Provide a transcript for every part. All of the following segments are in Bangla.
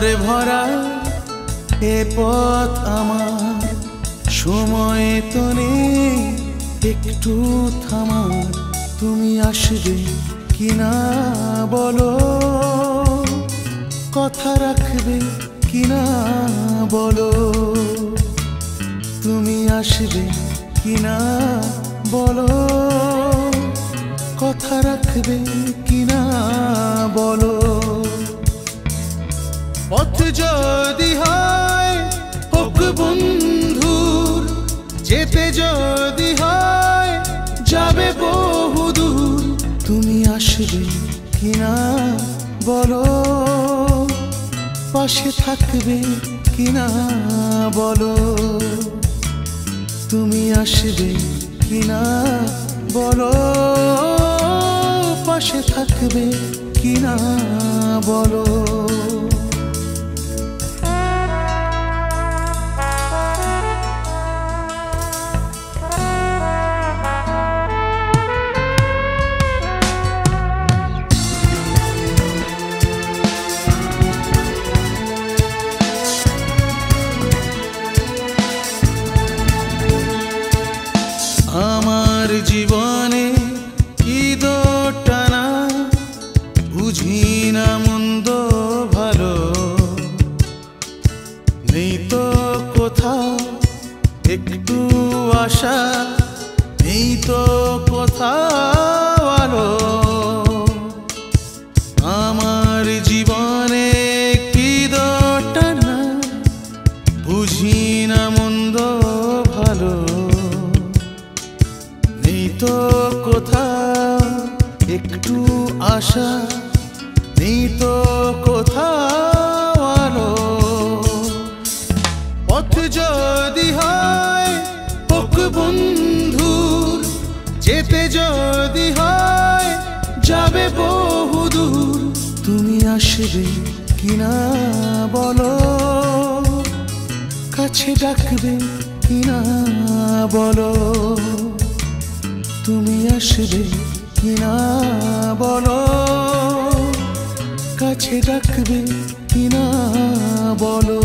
আধারে ভরা এ পথ আমার, সময় তো নেই একটু থামার। তুমি আসবে কিনা বলো, কথা রাখবে কিনা বলো। তুমি আসবে কিনা বলো, কথা রাখবে কিনা বলো। পথ যদি হয় হোক বন্ধুর, যেতে যদি হয় যাবে বহুদূর। তুমি আসবে কিনা বলো, পাশে থাকবে কিনা বলো। তুমি আসবে কিনা বলো, পাশে থাকবে কিনা বলো। আমার জীবনে কি দোটানা, বুঝি না মন্দ ভালো। নেই তো কোথাও একটু আশা, নেই তো কোথাও আলো। আমার জীবনে কি দোটানা, বুঝি না মন্দ ভালো। নেই তো কোথাও একটু আশা, নেই তো কোথাও আলো। পথ যদি হয় হোক বন্ধুর, যেতে যদি হয় যাবে বহুদূর। তুমি আসবে কিনা বলো, কাছে ডাকবে কিনা বলো। তুমি আসবে কিনা বলো, কাছে ডাকবে কিনা বলো।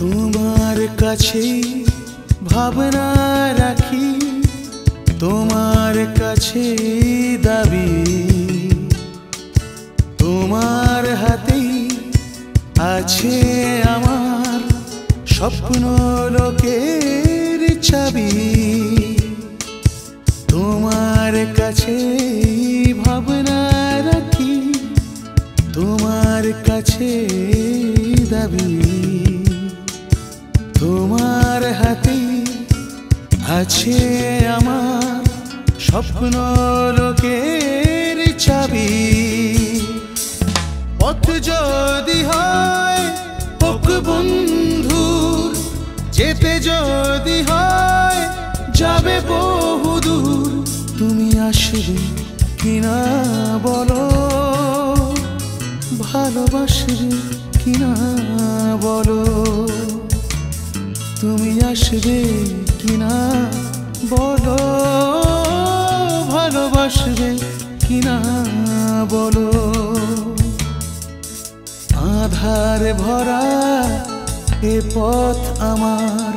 তোমার কাছে ভাবনা রাখি, তোমার কাছে দাবি। তোমার হাতেই আছে আমার স্বপ্ন লোকের চাবি। তোমার কাছে ভাবনা রাখি, তোমার কাছে দাবি। তোমার হাতে আছে আমার স্বপ্ন লোকের চাবি। পথ যদি হয় হোক বন্ধুর, যেতে যদি হয় যাবে বহুদূর। তুমি আসবে কিনা বলো, ভালোবাসবে কিনা বলো। তুমি আসবে কিনা বলো, ভালোবাসবে কিনা বলো। আধারে ভরা এ পথ আমার,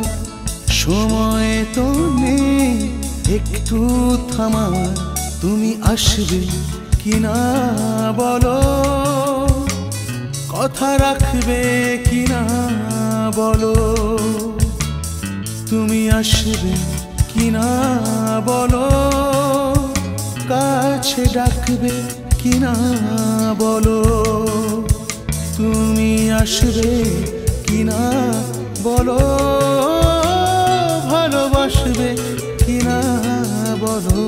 সময় তো নেই একটু থামার। তুমি আসবে কিনা বলো, কথা রাখবে কিনা বলো। তুমি আসবে কিনা বলো, কাছে ডাকবে কিনা বলো। তুমি আসবে কিনা বলো, ভালোবাসবে কিনা বলো।